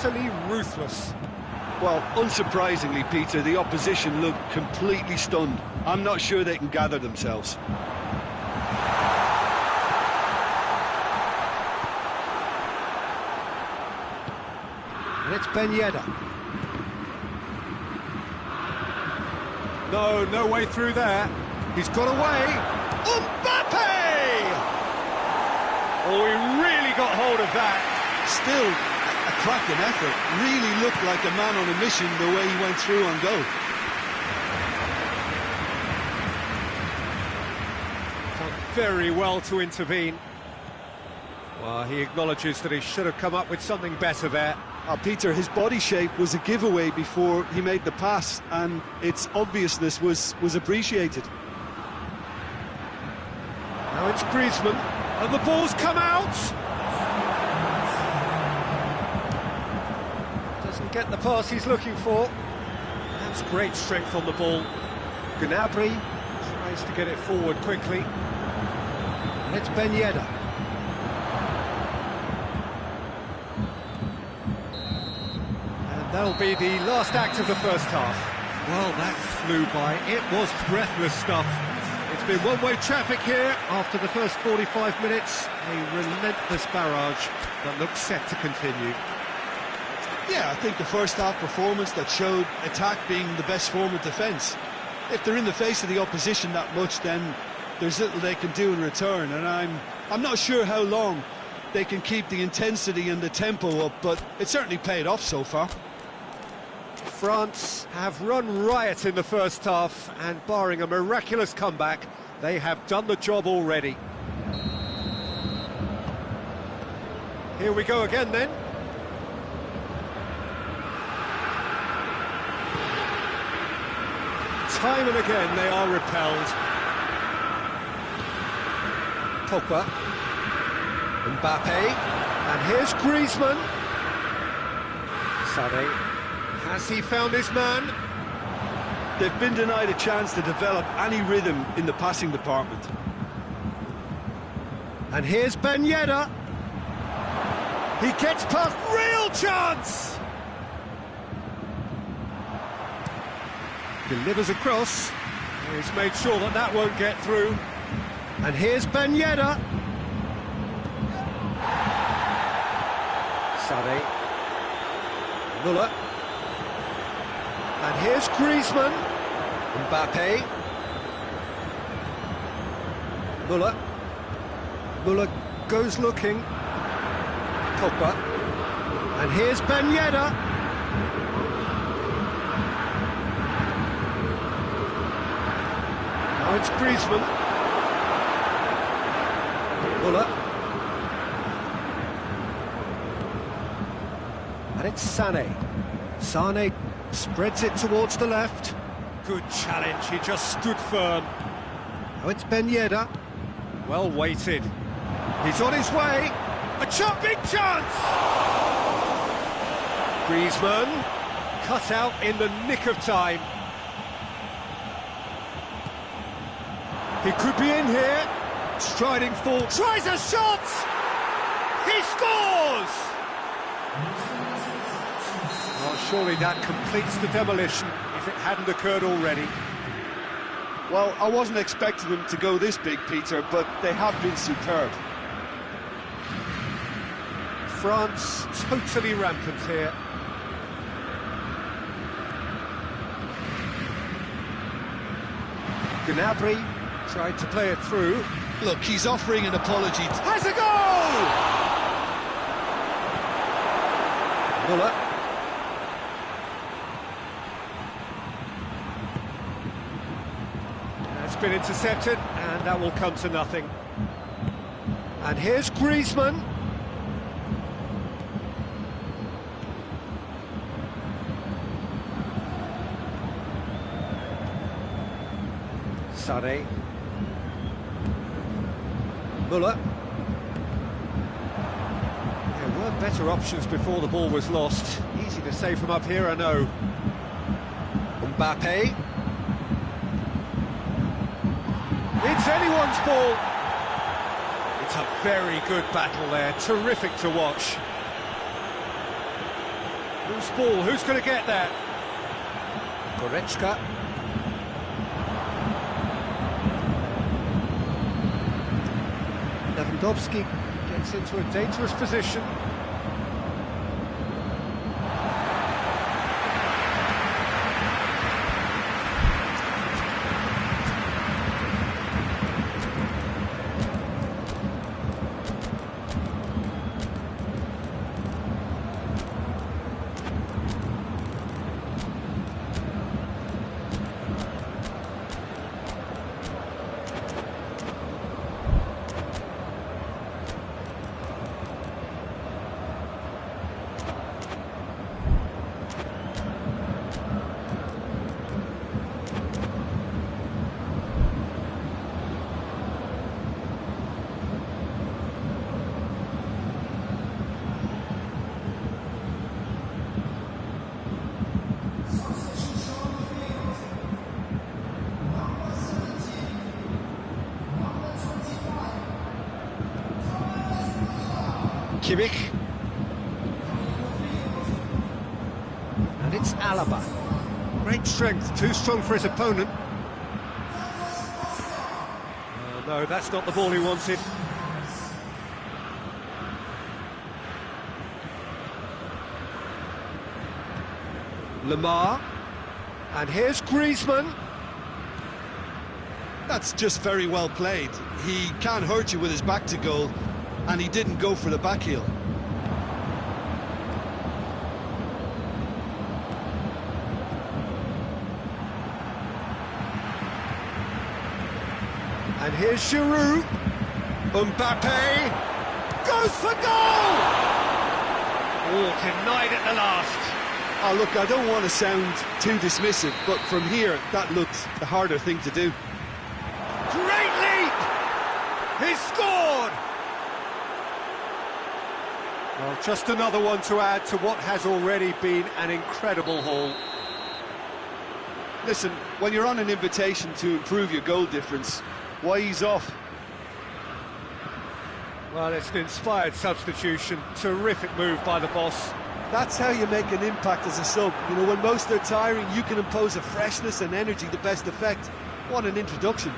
utterly ruthless. Well, unsurprisingly, Peter, the opposition look completely stunned. I'm not sure they can gather themselves. And it's Ben Yedder. No way through there. He's got away. Mbappe! Oh, he really got hold of that. Still, a cracking effort. Really looked like a man on a mission the way he went through on goal. Done very well to intervene. Well, he acknowledges that he should have come up with something better there. Peter, his body shape was a giveaway before he made the pass, and its obviousness was appreciated. Now it's Griezmann, and the ball's come out! Doesn't get the pass he's looking for. That's great strength on the ball. Gnabry tries to get it forward quickly. And it's Ben Yedder. That'll be the last act of the first half. Well, that flew by. It was breathless stuff. It's been one-way traffic here after the first 45 minutes. A relentless barrage that looks set to continue. Yeah, I think the first half performance that showed attack being the best form of defence. If they're in the face of the opposition that much, then there's little they can do in return, and I'm not sure how long they can keep the intensity and the tempo up, but it certainly paid off so far. France have run riot in the first half, and barring a miraculous comeback, they have done the job already. Here we go again then. Time and again they are repelled. Pogba. Mbappe. And here's Griezmann. Sané. Has he found his man? They've been denied a chance to develop any rhythm in the passing department. And here's Ben Yedder. He gets past, real chance! Delivers across. He's made sure that that won't get through. And here's Ben Yedder. Sané. Müller. And here's Griezmann. Mbappe. Müller. Müller goes looking. Pogba. And here's Ben Yedder. Now it's Griezmann. Müller. And it's Sané. Sané spreads it towards the left. Good challenge, he just stood firm. Now it's Ben Yedder. Well weighted. He's on his way. A big chance! Griezmann cut out in the nick of time. He could be in here. Striding forward. Tries a shot! He scores! Well, surely that completes the demolition, if it hadn't occurred already. Well, I wasn't expecting them to go this big, Peter, but they have been superb. France totally rampant here. Gnabry tried to play it through. Look, he's offering an apology. Has a goal! Müller. That's been intercepted, and that will come to nothing. And here's Griezmann. Sané. Müller. There were better options before the ball was lost. Easy to say from up here, I know. Mbappe. It's anyone's ball. It's a very good battle there. Terrific to watch. Loose ball, who's going to get that? Goretzka. Lewandowski gets into a dangerous position. Kimmich. And it's Alaba. Great strength, too strong for his opponent. No, that's not the ball he wanted. Lamar. And here's Griezmann. That's just very well played. He can't hurt you with his back to goal, and he didn't go for the back heel. And here's Giroud. Mbappe goes for goal! Oh, denied at the last. Oh, look, I don't want to sound too dismissive, but from here, that looked the harder thing to do. Great leap! He's scored! Well, just another one to add to what has already been an incredible haul. Listen, when you're on an invitation to improve your goal difference, why ease off? Well, it's an inspired substitution. Terrific move by the boss. That's how you make an impact as a sub. You know, when most are tiring, you can impose a freshness and energy to best effect. What an introduction.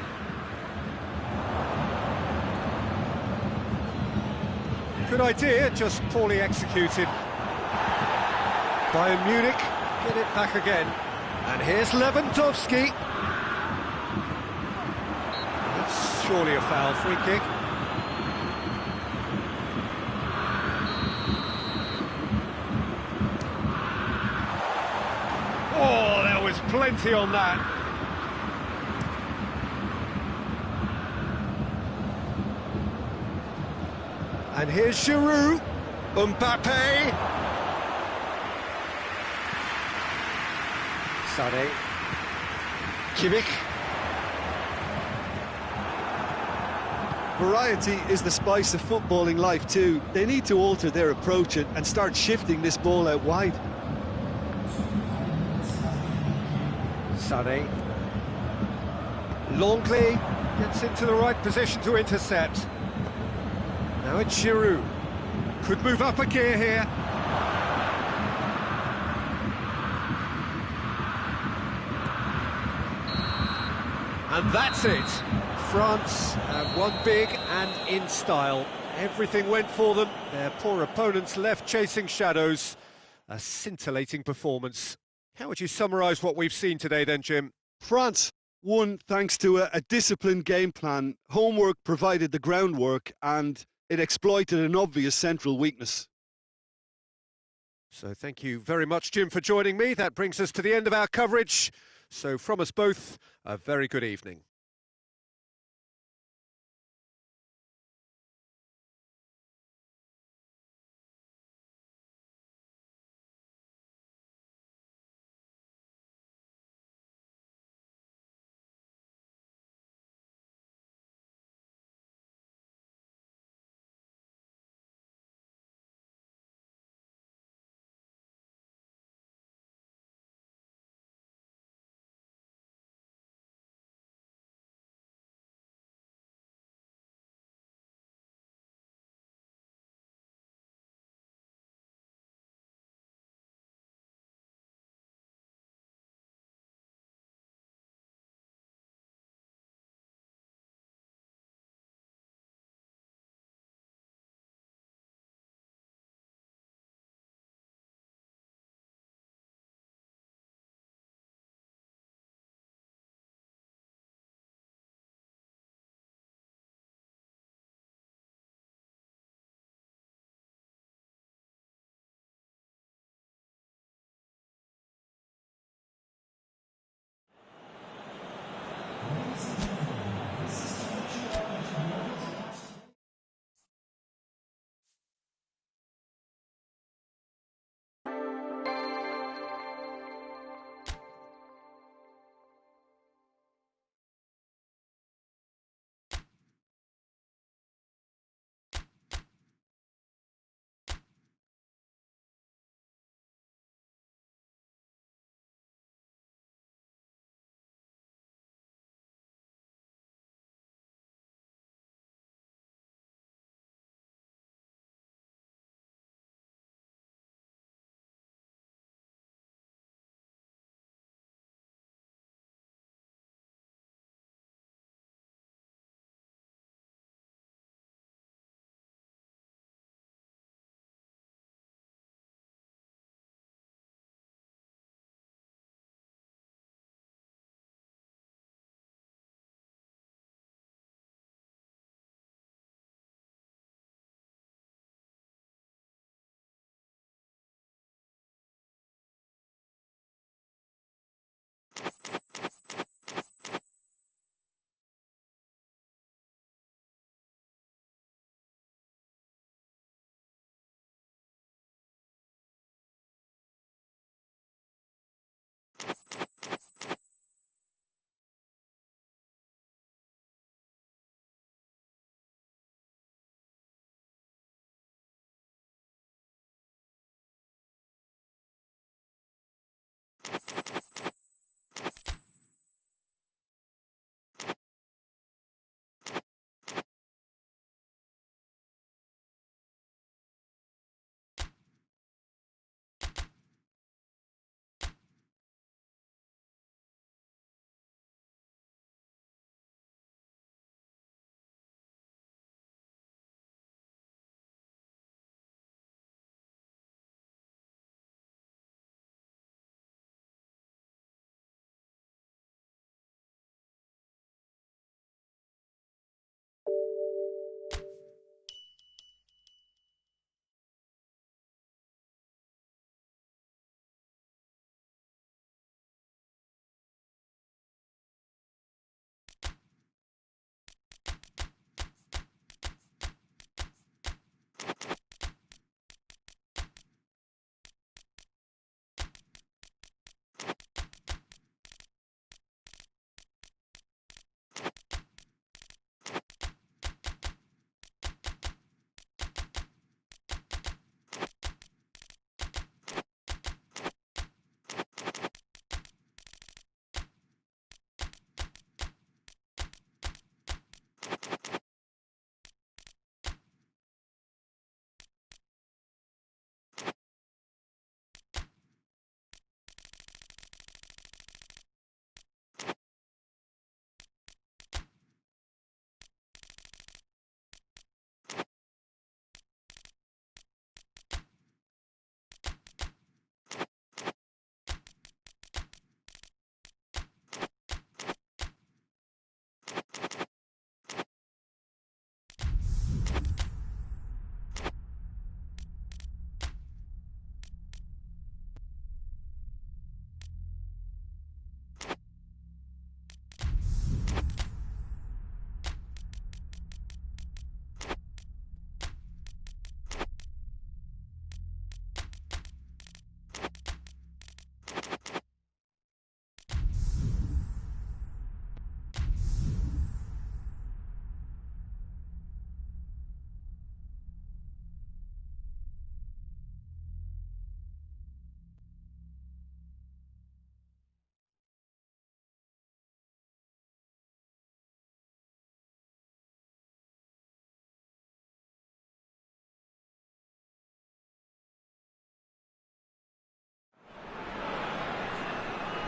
Good idea, just poorly executed. Bayern Munich get it back again. And here's Lewandowski. That's surely a foul, free kick. Oh, there was plenty on that. And here's Giroud. Mbappe. Sané. Kimmich. Variety is the spice of footballing life too. They need to alter their approach and start shifting this ball out wide. Sané. Longley gets into the right position to intercept. Now it's Giroud. Could move up a gear here. And that's it. France have won big and in style. Everything went for them. Their poor opponents left chasing shadows. A scintillating performance. How would you summarise what we've seen today then, Jim? France won thanks to a disciplined game plan. Homework provided the groundwork and it exploited an obvious central weakness. So thank you very much, Jim, for joining me. That brings us to the end of our coverage. So from us both, a very good evening.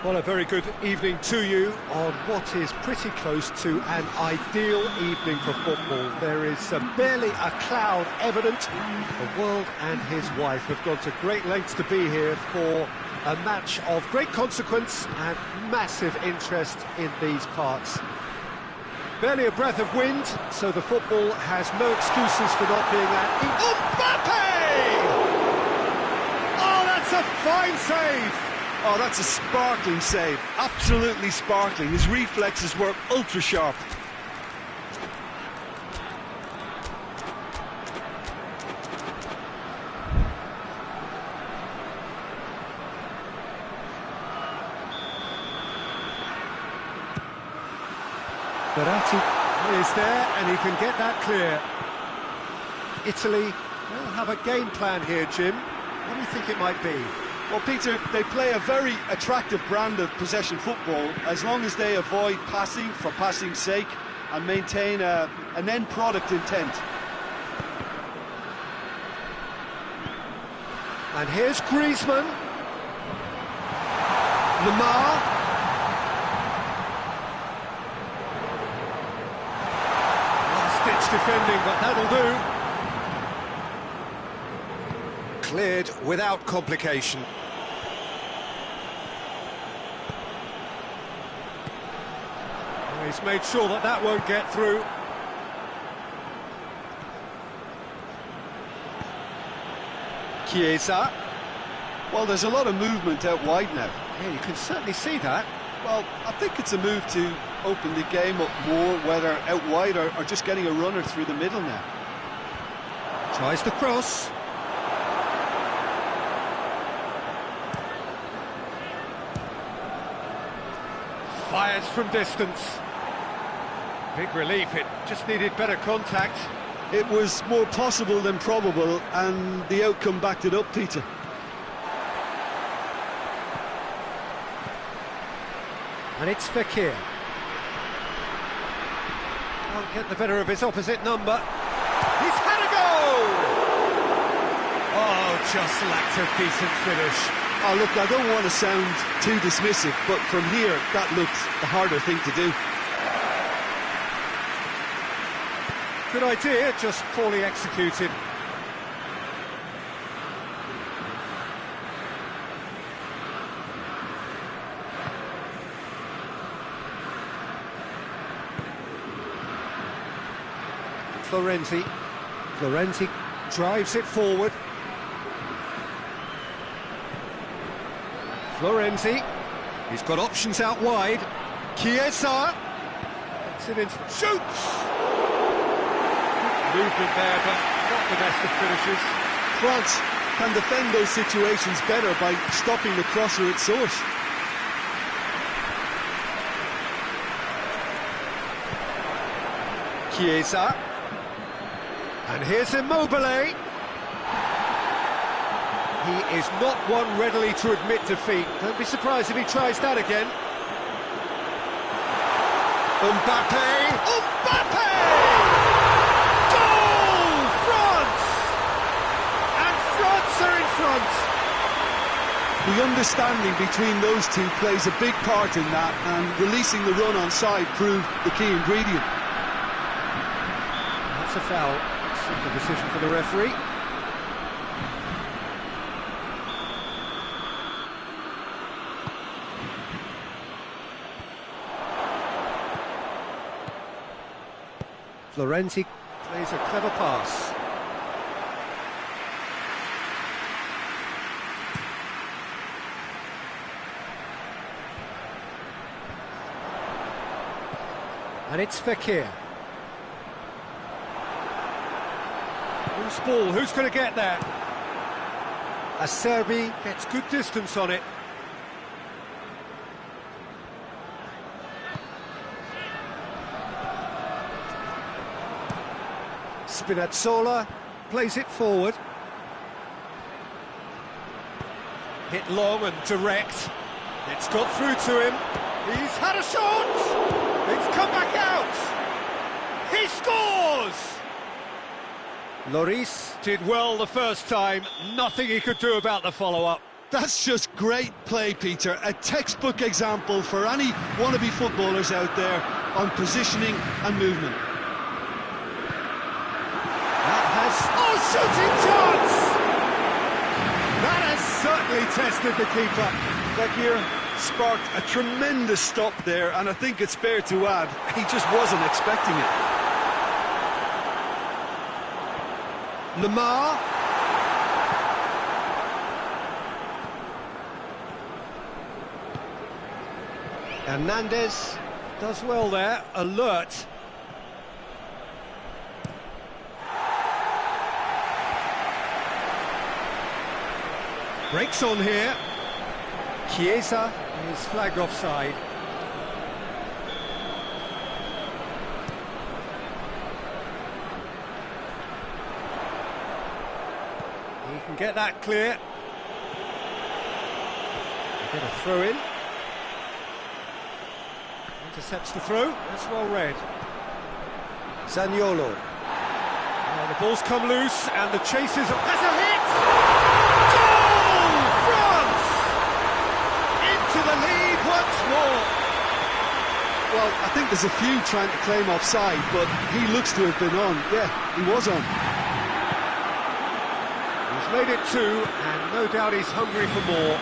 Well, a very good evening to you on what is pretty close to an ideal evening for football. There is barely a cloud evident. The world and his wife have gone to great lengths to be here for a match of great consequence and massive interest in these parts. Barely a breath of wind, so the football has no excuses for not being at... Mbappe! Oh, that's a fine save! Oh, that's a sparkling save. Absolutely sparkling. His reflexes were ultra sharp. Verratti is there, and he can get that clear. Italy will have a game plan here, Jim. What do you think it might be? Well, Peter, they play a very attractive brand of possession football as long as they avoid passing for passing's sake and maintain an end product intent. And here's Griezmann. Lamar. Last-ditch defending, but that'll do. Cleared without complication. Well, he's made sure that that won't get through. Chiesa. Well, there's a lot of movement out wide now. Yeah, you can certainly see that. Well, I think it's a move to open the game up more, whether out wide or just getting a runner through the middle now. Tries the cross. Fires from distance. Big relief, it just needed better contact. It was more possible than probable, and the outcome backed it up, Peter. And it's Fekir. Can't get the better of his opposite number. He's had a goal! Oh, just lacked a decent finish. Oh, look, I don't want to sound too dismissive, but from here, that looked the harder thing to do. Good idea, just poorly executed. Florenzi drives it forward. Florenzi, he's got options out wide. Chiesa, shoots! Movement there, but not the best of finishes. France can defend those situations better by stopping the crosser at source. Chiesa, and here's Immobile. He is not one readily to admit defeat. Don't be surprised if he tries that again. Mbappe! Goal! France! And France are in front! The understanding between those two plays a big part in that, and releasing the run on side proved the key ingredient. That's a foul. Simple decision for the referee. Florenzi plays a clever pass. And it's Fekir. Loose ball, who's going to get that? Acerbi gets good distance on it. Spinazzola plays it forward. Hit long and direct. It's got through to him. He's had a shot! It's come back out! He scores! Lloris did well the first time. Nothing he could do about the follow-up. That's just great play, Peter. A textbook example for any wannabe footballers out there on positioning and movement. That has... Oh, shooting chance! That has certainly tested the keeper. Fekir sparked a tremendous stop there, and I think it's fair to add, he just wasn't expecting it. Lamar. Hernandez does well there, alert. Breaks on here. Chiesa is flagged offside. He can get that clear. Get a throw in. Intercepts the throw, that's well read. Zaniolo. The ball's come loose and the chase is... That's a hit! Goal! France! Into the lead once more. Well, I think there's a few trying to claim offside, but he looks to have been on. Yeah, he was on. He's made it two, and no doubt he's hungry for more.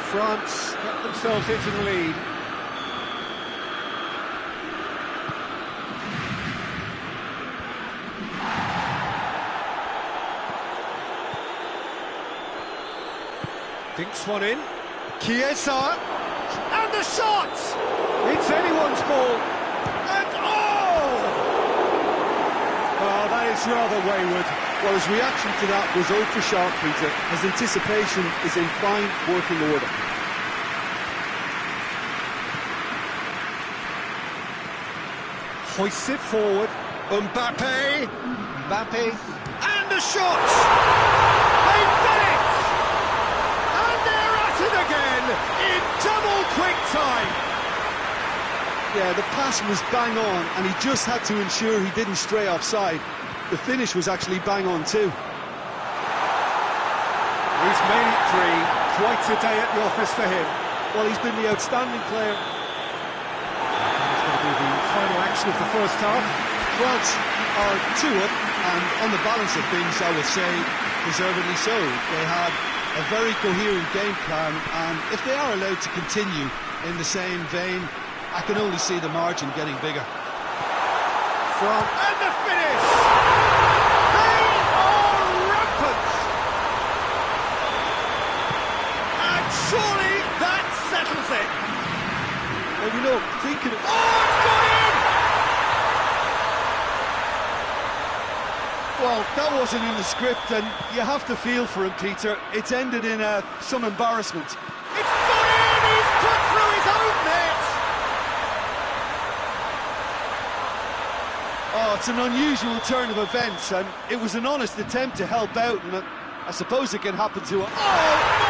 France get themselves into the lead. Dinks one in. Chiesa! And the shot! It's anyone's ball. And oh! Oh, that is rather wayward. Well, his reaction to that was ultra sharp, Peter. His anticipation is in fine working order. Hoists it forward. Mbappe. Mbappe. And the shot! They've done it! And they're at it again in double quick time. Yeah, the pass was bang on, and he just had to ensure he didn't stray offside. The finish was actually bang on too. He's made it three. Quite a day at the office for him. Well, he's been the outstanding player. It's going to be the final action of the first half. France are 2 up, and on the balance of things, I would say, deservedly so. They had a very coherent game plan, and if they are allowed to continue in the same vein, I can only see the margin getting bigger. And the finish! They are rampant! And surely that settles it! Well, you know, thinking... Oh, it's gone in! Well, that wasn't in the script, and you have to feel for him, Peter. It's ended in some embarrassment. It's gone in! He's put through his own net! Oh, it's an unusual turn of events, and it was an honest attempt to help out, and I suppose it can happen to... Oh, no!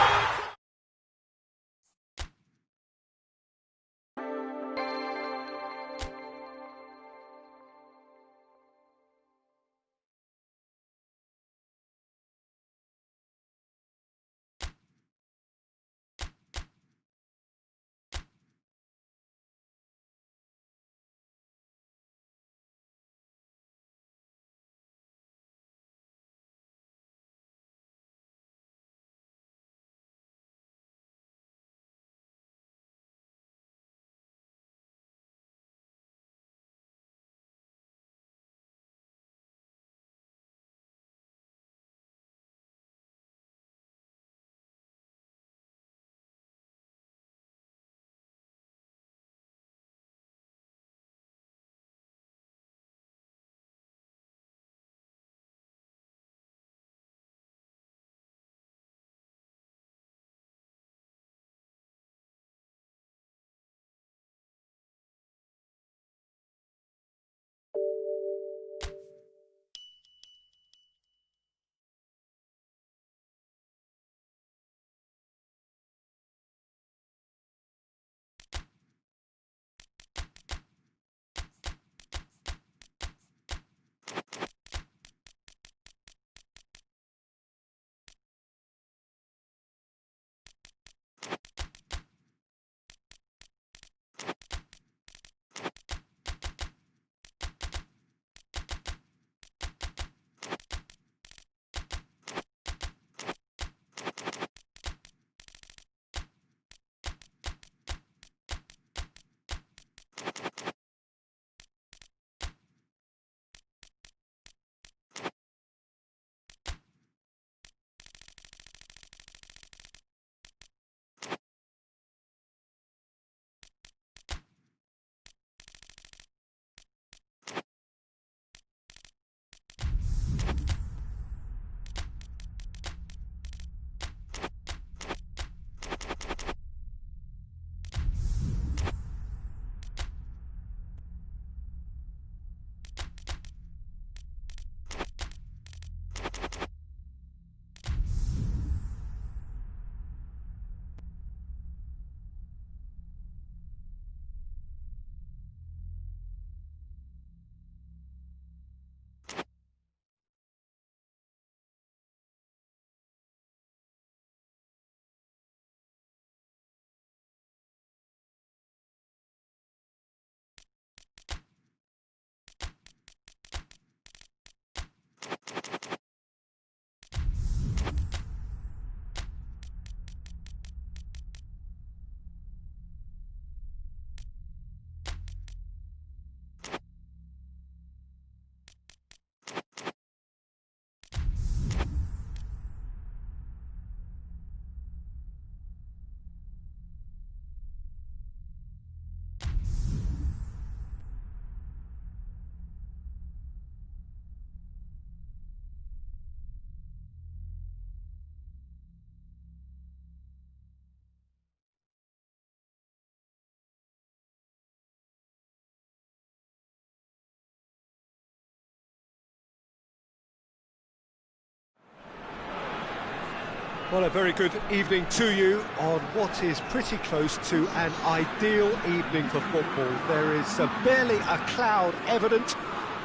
Well, a very good evening to you on what is pretty close to an ideal evening for football. There is barely a cloud evident.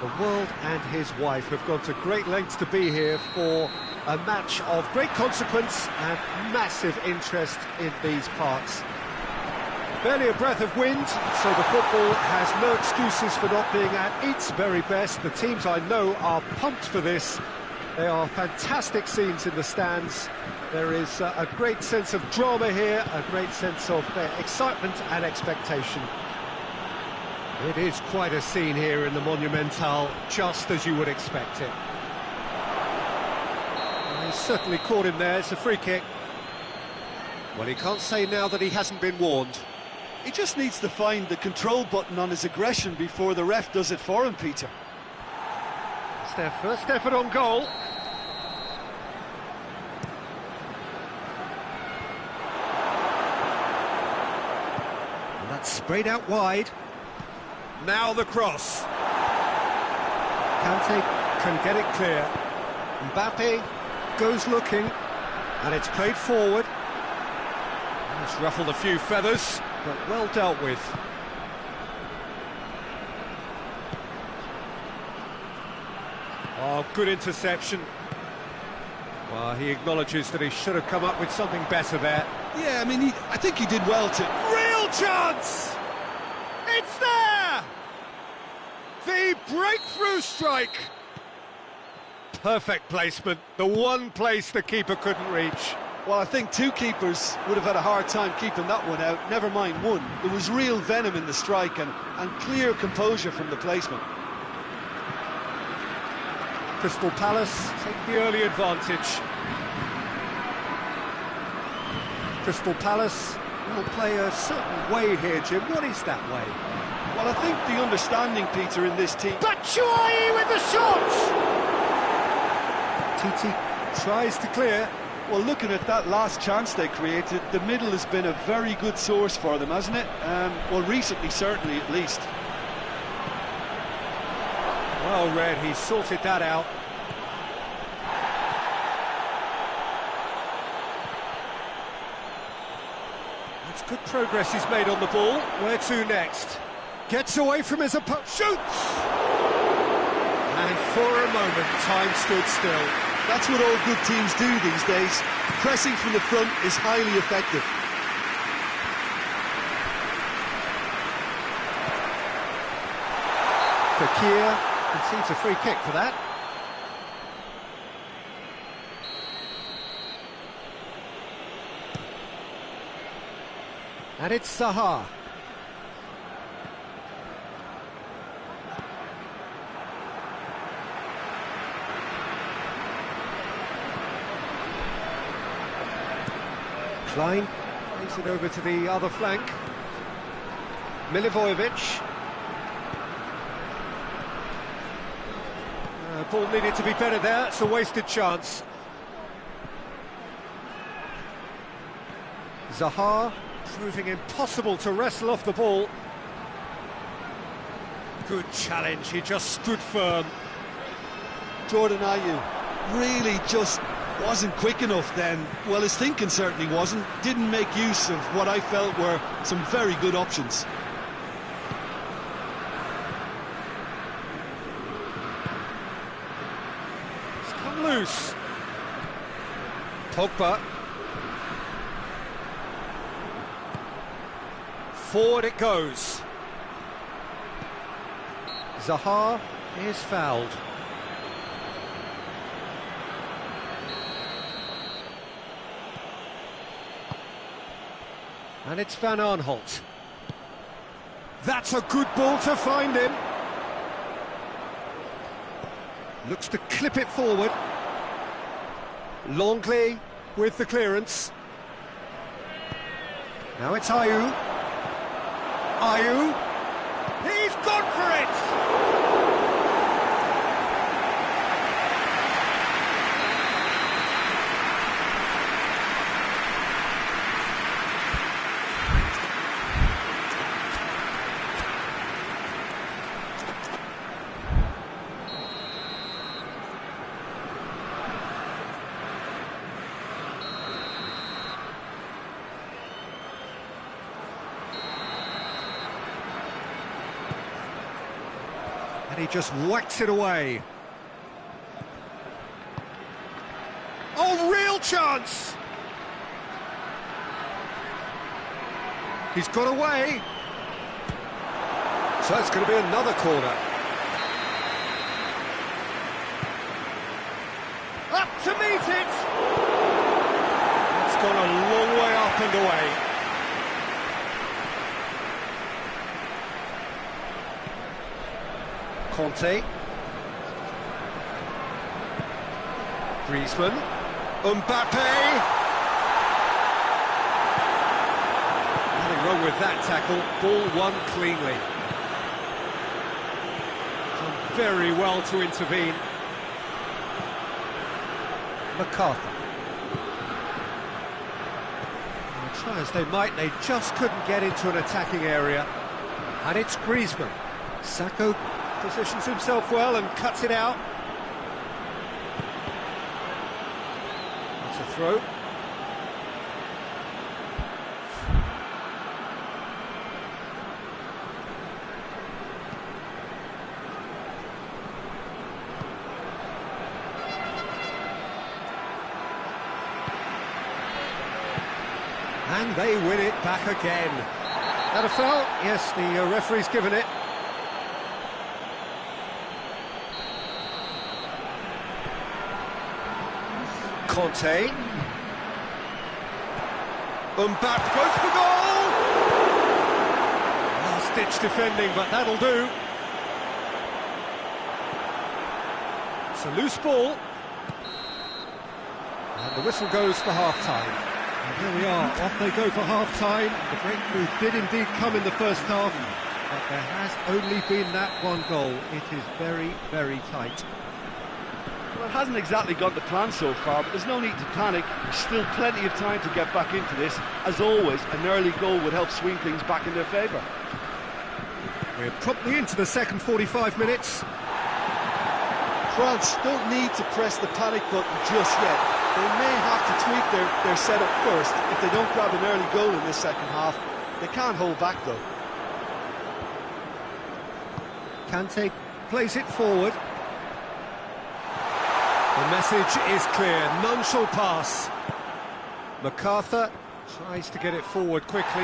The world and his wife have gone to great lengths to be here for a match of great consequence and massive interest in these parts. Barely a breath of wind, so the football has no excuses for not being at its very best. The teams I know are pumped for this. They are fantastic scenes in the stands. There is a great sense of drama here, a great sense of excitement and expectation. It is quite a scene here in the Monumental, just as you would expect it. He's certainly caught him there, it's a free kick. Well, he can't say now that he hasn't been warned. He just needs to find the control button on his aggression before the ref does it for him, Peter. It's their first effort on goal. And that's sprayed out wide. Now the cross. Kante can get it clear. Mbappe goes looking, and it's played forward. It's ruffled a few feathers, but well dealt with. Oh, good interception. Well, he acknowledges that he should have come up with something better there. Yeah, I mean, I think he did well to... Real chance! It's there! The breakthrough strike! Perfect placement, the one place the keeper couldn't reach. Well, I think two keepers would have had a hard time keeping that one out, never mind one. There was real venom in the strike and clear composure from the placement. Crystal Palace take the early advantage. Crystal Palace will play a certain way here, Jim. What is that way? Well, I think the understanding, Peter, in this team... Batshuayi with the shot! Titi tries to clear. Well, looking at that last chance they created, the middle has been a very good source for them, hasn't it? Well, recently, certainly, at least. Well read, he sorted that out. That's good progress he's made on the ball. Where to next? Gets away from his opponent, shoots! And for a moment, time stood still. That's what all good teams do these days. Pressing from the front is highly effective. Fekir concedes a free kick for that. And it's Zaha. Klein plays it over to the other flank. Milivojevic. Ball needed to be better there, it's a wasted chance. Zaha proving impossible to wrestle off the ball. Good challenge, he just stood firm. Jordan Ayew really just wasn't quick enough then. Well, his thinking certainly wasn't. Didn't make use of what I felt were some very good options. It's come loose. Pogba. Forward it goes. Zaha is fouled. And it's Van Aanholt. That's a good ball to find him. Looks to clip it forward. Longley with the clearance. Now it's Ayew. Ayew. He's gone for it! And he just whacks it away. Oh, real chance! He's got away. So it's going to be another corner. Up to meet it! It's gone a long way up and away. Conte. Griezmann. Mbappe! Nothing wrong with that tackle. Ball won cleanly. Done very well to intervene. MacArthur. Well, try as they might, they just couldn't get into an attacking area. And it's Griezmann. Sacco positions himself well and cuts it out. That's a throw. And they win it back again. That a foul? Yes, the referee's given it. Conte. Mbappe goes for goal! Last-ditch defending, but that'll do. It's a loose ball. And the whistle goes for half-time. And here we are, off they go for half-time. The breakthrough did indeed come in the first half, but there has only been that one goal. It is very, very tight. Well, it hasn't exactly got the plan so far, but there's no need to panic. There's still plenty of time to get back into this. As always, an early goal would help swing things back in their favour. We're promptly into the second 45 minutes. France don't need to press the panic button just yet. They may have to tweak their setup first if they don't grab an early goal in this second half. They can't hold back, though. Kante plays it forward. The message is clear, none shall pass. MacArthur tries to get it forward quickly.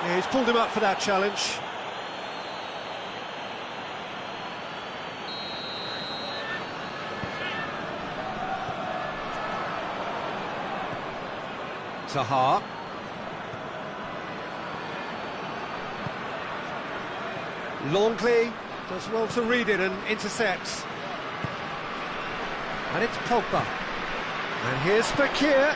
Yeah, he's pulled him up for that challenge. Zaha. Longley does well to read it and intercepts. And it's Pogba. And here's Fakir.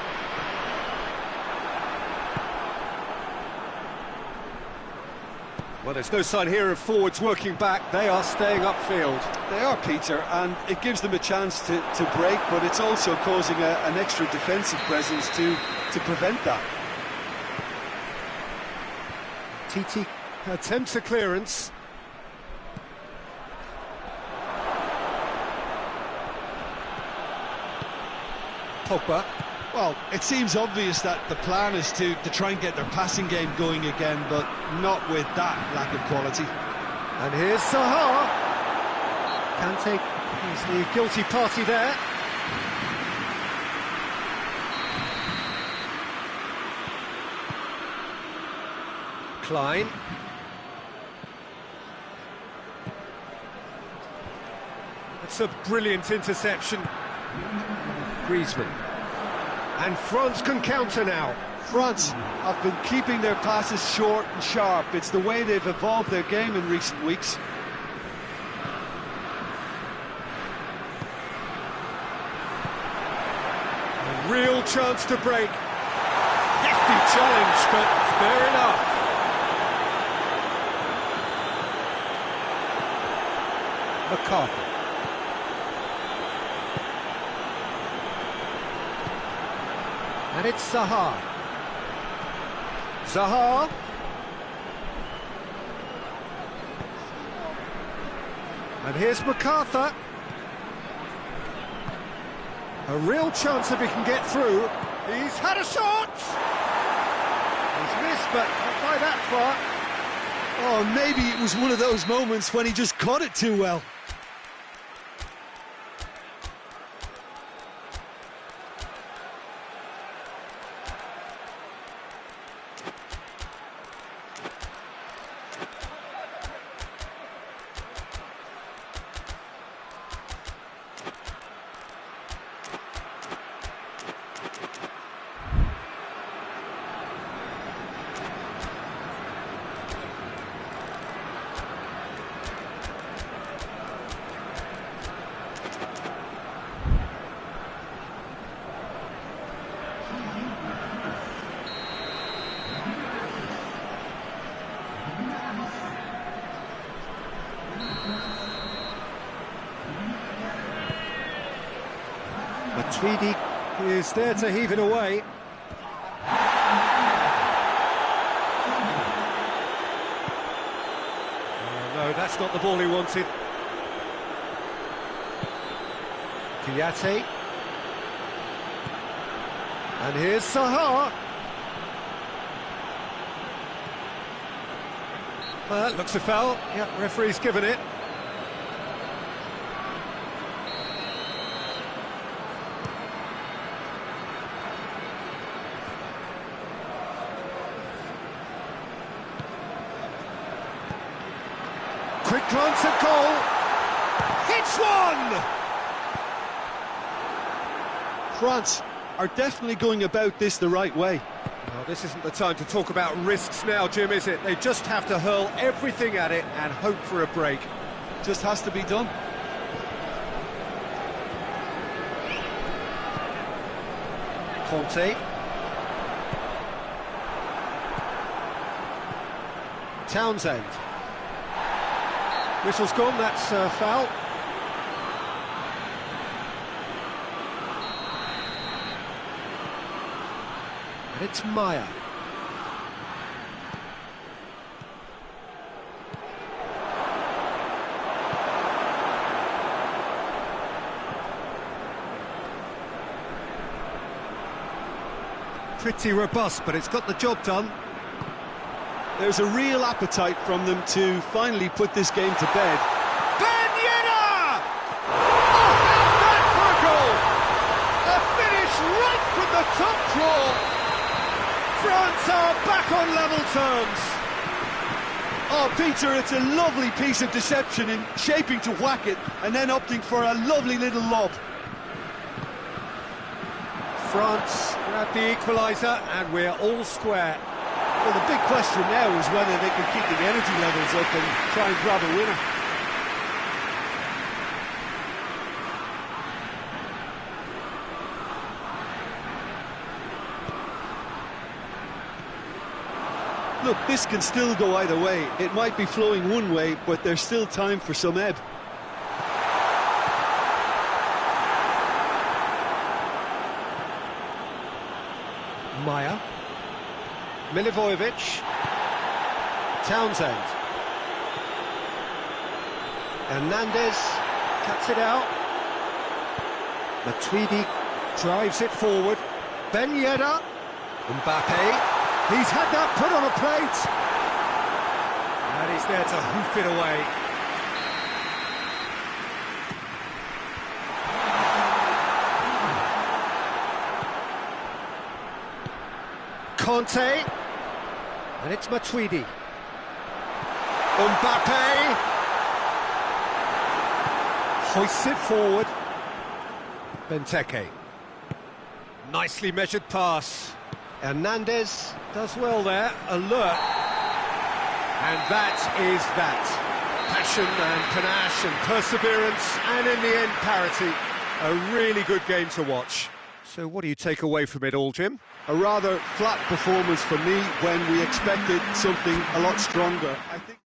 Well, there's no sign here of forwards working back. They are staying upfield. They are, Peter, and it gives them a chance to break, but it's also causing an extra defensive presence to prevent that. Titi attempts a clearance. Pogba. Well, it seems obvious that the plan is to try and get their passing game going again, but not with that lack of quality. And here's Zaha. Kante is the guilty party there. Klein. That's a brilliant interception. Griezmann. And France can counter now. France have been keeping their passes short and sharp. It's the way they've evolved their game in recent weeks. A real chance to break. Hefty challenge, but fair enough. MacArthur. And it's Zaha. Zaha. And here's MacArthur. A real chance if he can get through. He's had a shot! He's missed, but not by that far. Oh, maybe it was one of those moments when he just caught it too well. Tweedy is there to heave it away. Oh, no, that's not the ball he wanted. Kiyate. And here's Sahar. Well, that looks a foul. Yeah, referee's given it. Quick glance at goal. Hits one! France are definitely going about this the right way. Well, this isn't the time to talk about risks now, Jim, is it? They just have to hurl everything at it and hope for a break. Just has to be done. Conte. Townsend. Whistle's gone, that's a foul. And it's Maya. Pretty robust, but it's got the job done. There's a real appetite from them to finally put this game to bed. Ben Yedder! Oh, how's that for a goal? A finish right from the top draw. France are back on level terms. Oh, Peter, it's a lovely piece of deception in shaping to whack it and then opting for a lovely little lob. France grab the equaliser and we're all square. Well, the big question now is whether they can keep the energy levels up and try and grab a winner. Look, this can still go either way. It might be flowing one way, but there's still time for some ebb. Maya. Milivojevic. Townsend. Hernandez cuts it out. Matuidi drives it forward. Ben Yedder. Mbappe. He's had that put on a plate. And he's there to hoof it away. Conte. And it's Matuidi. Mbappe. Hoists it forward. Benteke. Nicely measured pass. Hernandez does well there, alert. And that is that. Passion and panache and perseverance, and in the end, parity. A really good game to watch. So what do you take away from it all, Jim? A rather flat performance for me when we expected something a lot stronger. I think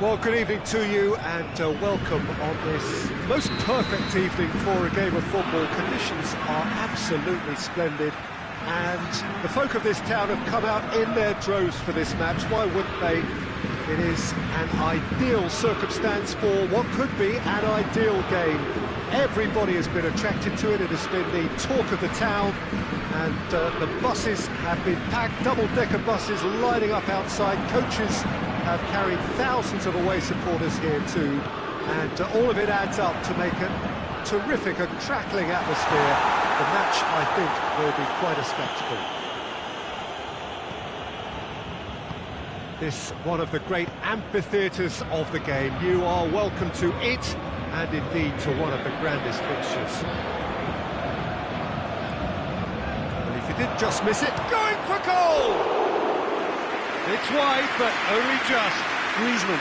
Well, good evening to you and welcome on this most perfect evening for a game of football. Conditions are absolutely splendid and the folk of this town have come out in their droves for this match. Why wouldn't they? It is an ideal circumstance for what could be an ideal game. Everybody has been attracted to it. It has been the talk of the town, and the buses have been packed, double-decker buses lining up outside. Coaches have carried thousands of away supporters here too, and all of it adds up to make a terrific and crackling atmosphere. The match, I think, will be quite a spectacle. This one of the great amphitheatres of the game. You are welcome to it, and indeed to one of the grandest fixtures. And if you did just miss it, going for goal! It's wide, but only just. Griezmann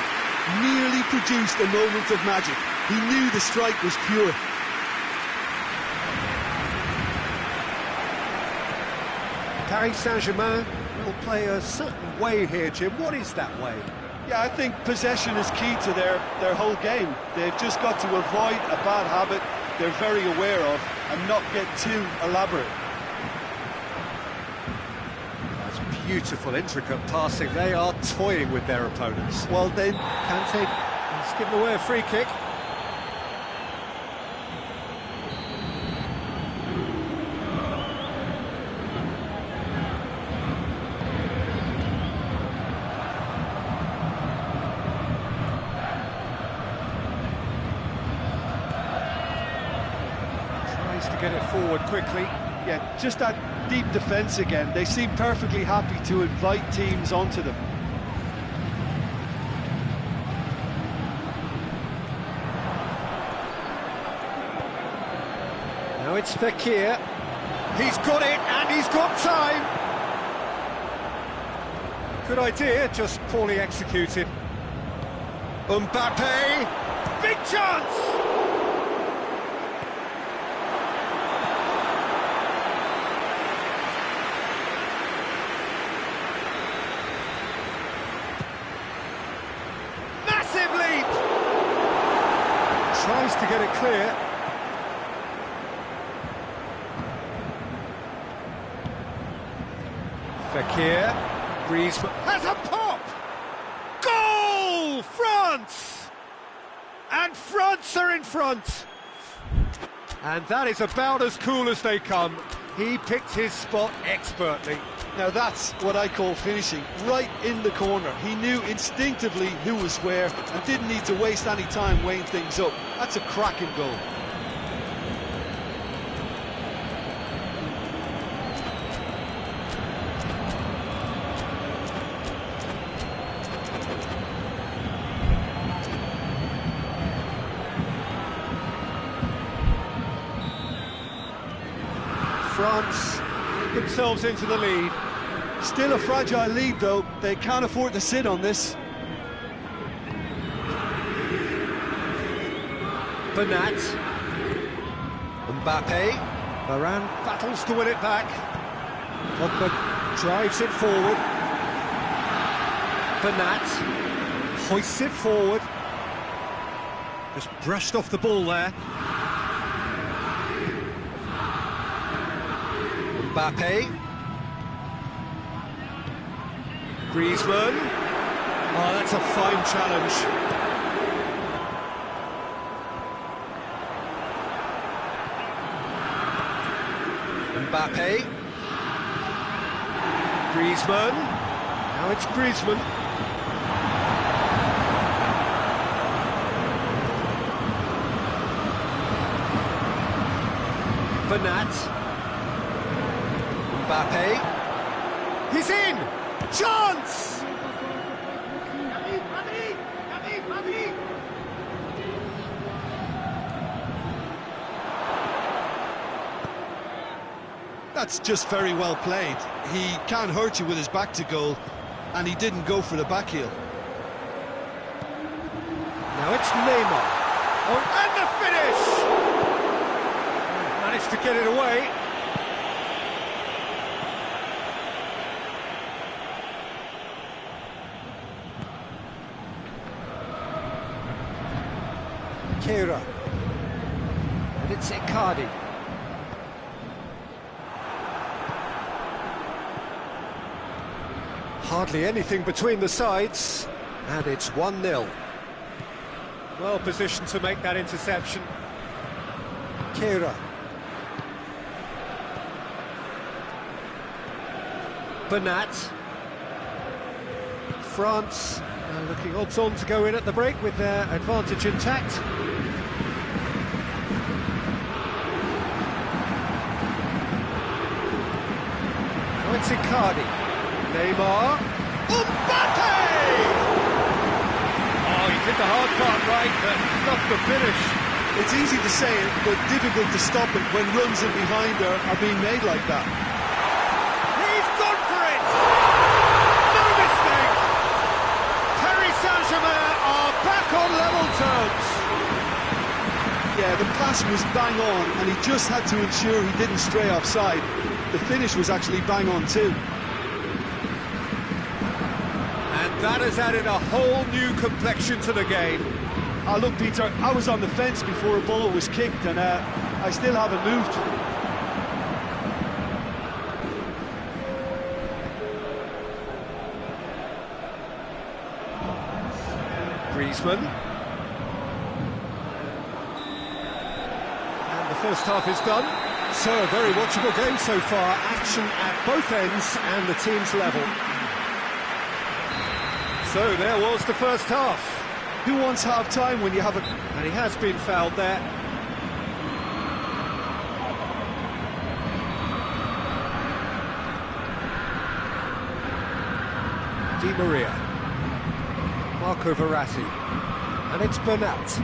nearly produced a moment of magic. He knew the strike was pure. Paris Saint-Germain will play a certain way here, Jim. What is that way? Yeah, I think possession is key to their whole game. They've just got to avoid a bad habit they're very aware of and not get too elaborate. That's beautiful, intricate passing. They are toying with their opponents. Well, then Kante has given away a free kick. To get it forward quickly. Yeah, just that deep defence again. They seem perfectly happy to invite teams onto them. Now it's Fekir. He's got it and he's got time. Good idea, just poorly executed. Mbappe, big chance! Tries to get it clear. Fekir, Griezmann has a pop! Goal! France! And France are in front! And that is about as cool as they come. He picked his spot expertly. Now that's what I call finishing, right in the corner. He knew instinctively who was where and didn't need to waste any time weighing things up. That's a cracking goal. France themselves into the lead. Still a fragile lead though, they can't afford to sit on this. Bernat, Mbappe, Varane battles to win it back. Pogba drives it forward. Bernat hoists it forward. Just brushed off the ball there. Mbappe. Griezmann. Oh, that's a fine challenge. Mbappe. Griezmann. Now it's Griezmann. Bernat. Mbappe. He's in! Chance! That's just very well played. He can't hurt you with his back to goal, and he didn't go for the back heel. Now it's Neymar. Oh, and the finish! Managed to get it away. Kira. And it's Icardi. Hardly anything between the sides, and it's 1-0. Well positioned to make that interception. Kira. Bernat. France looking odds-on to go in at the break with their advantage intact. Now it's Icardi. Neymar. Mbappe! Oh, he did the hard part right, but not the finish. It's easy to say it, but difficult to stop it when runs in behind are being made like that. He's gone for it! No mistake! Paris Saint-Germain are back on level terms. Yeah, the pass was bang on, and he just had to ensure he didn't stray offside. The finish was actually bang on too. That has added a whole new complexion to the game. Oh, look, Peter, I was on the fence before a ball was kicked, and I still haven't moved. Griezmann. And the first half is done. So, a very watchable game so far. Action at both ends and the team's level. So there was the first half. Who wants half-time when you have a... And he has been fouled there. Di Maria. Marco Verratti. And it's Bernat.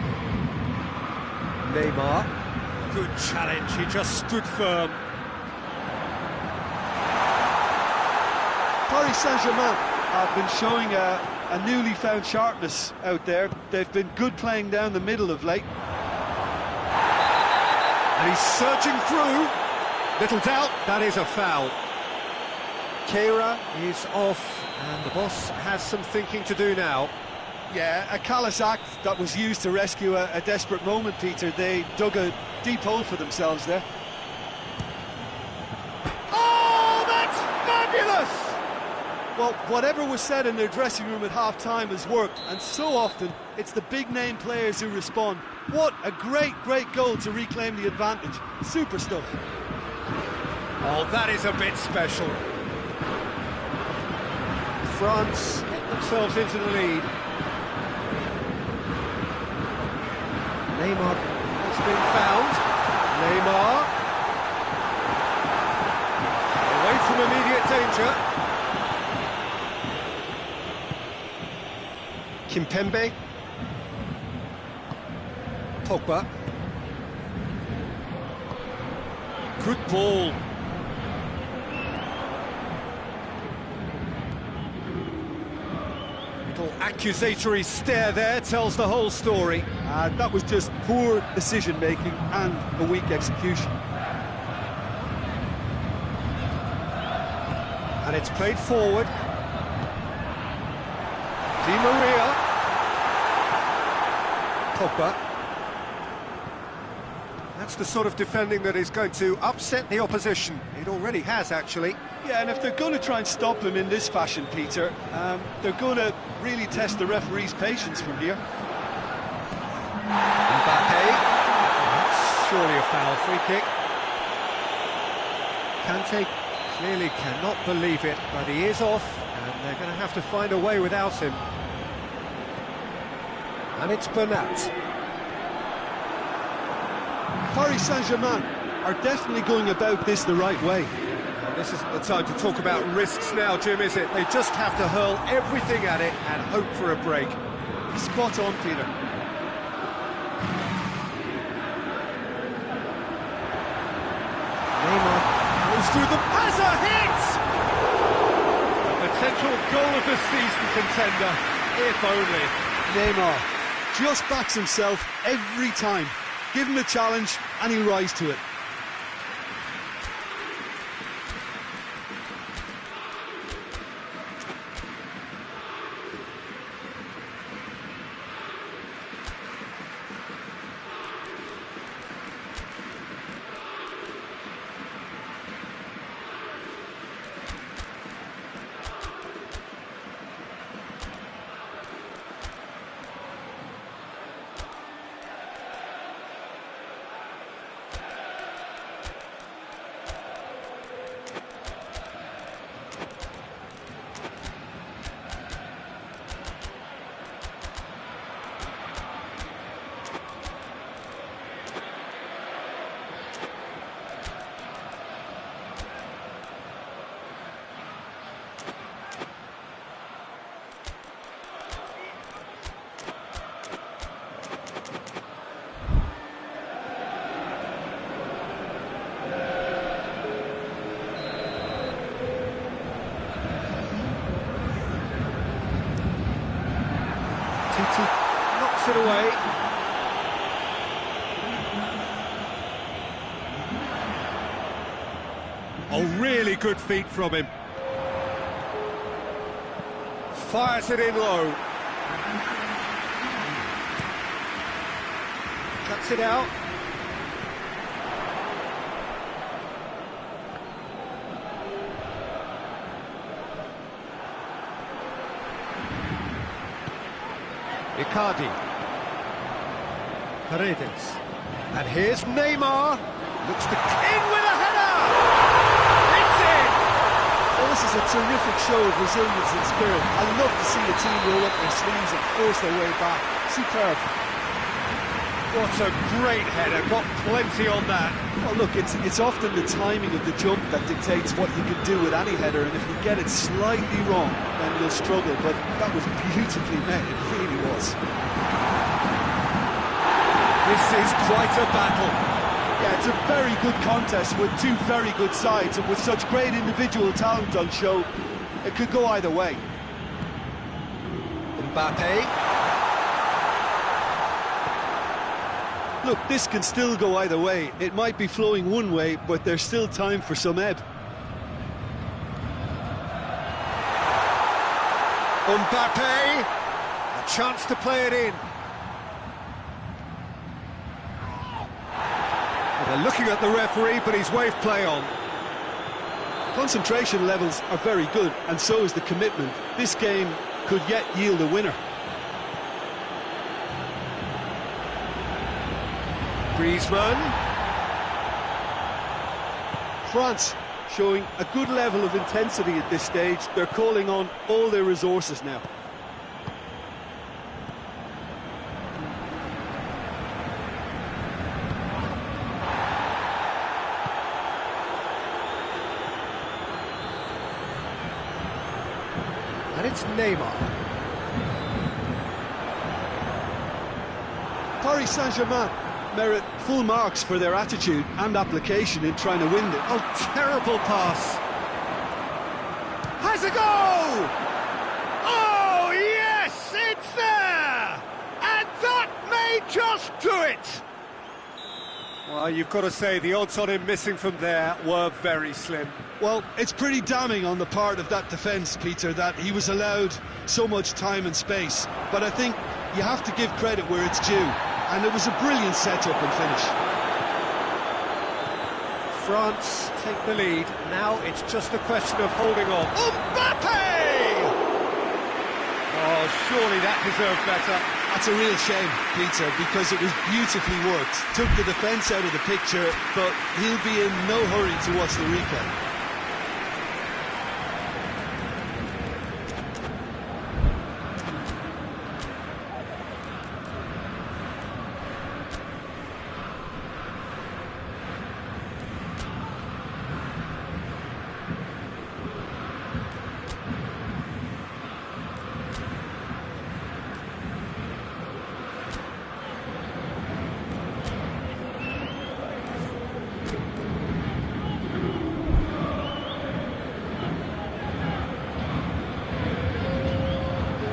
Neymar. Good challenge, he just stood firm. Paris Saint-Germain have been showing a newly found sharpness out there. They've been good playing down the middle of late. And he's surging through. Little doubt, that is a foul. Kira is off, and the boss has some thinking to do now. Yeah, a callous act that was used to rescue a desperate moment, Peter. They dug a deep hole for themselves there. Oh, that's fabulous! Well, whatever was said in their dressing room at half-time has worked, and so often it's the big-name players who respond. What a great, great goal to reclaim the advantage. Super stuff. Oh, that is a bit special. France get themselves into the lead. Neymar has been found. Neymar. Away from immediate danger. Kimpembe. Pogba. Good ball. Little accusatory stare there tells the whole story. That was just poor decision-making and a weak execution. And it's played forward. Di Maria. Pogba. That's the sort of defending that is going to upset the opposition. It already has, actually. Yeah, and if they're going to try and stop him in this fashion, Peter, they're going to really test the referee's patience from here. Mbappe. That's surely a foul. Free kick. Kante clearly cannot believe it, but he is off, and they're going to have to find a way without him. And it's Bernat. Paris Saint-Germain are definitely going about this the right way. Now, this isn't the time to talk about risks now, Jim, is it? They just have to hurl everything at it and hope for a break. Spot on, Peter. Neymar goes through the... Has a hit! A potential goal of the season contender, if only. Neymar just backs himself every time. Give him a challenge and he'll rise to it. it away. Oh, really good feet from him. Fires it in low. Cuts it out. Icardi. Paredes. And here's Neymar. Looks to in with a header! It's in! Well, this is a terrific show of resilience and spirit. I love to see a team roll up their sleeves and force their way back. Superb. What a great header, got plenty on that. Well, look, it's often the timing of the jump that dictates what you can do with any header, and if you get it slightly wrong, then you'll struggle, but that was beautifully made, it really was. This is quite a battle. Yeah, it's a very good contest with two very good sides, and with such great individual talent on show, it could go either way. Mbappe. Look, this can still go either way. It might be flowing one way, but there's still time for some ebb. Mbappe, a chance to play it in. Well, they're looking at the referee, but he's waved play on. Concentration levels are very good, and so is the commitment. This game could yet yield a winner. Griezmann. France showing a good level of intensity at this stage. They're calling on all their resources now. And it's Neymar. Paris Saint-Germain merit full marks for their attitude and application in trying to win it. Oh, terrible pass. Has a goal! Oh, yes, it's there! And that may just do it! Well, you've got to say, the odds on him missing from there were very slim. Well, it's pretty damning on the part of that defence, Peter, that he was allowed so much time and space. But I think you have to give credit where it's due. And it was a brilliant setup and finish. France take the lead. Now it's just a question of holding on. Mbappe! Oh, surely that deserved better. That's a real shame, Peter, because it was beautifully worked. Took the defence out of the picture, but he'll be in no hurry to watch the replay.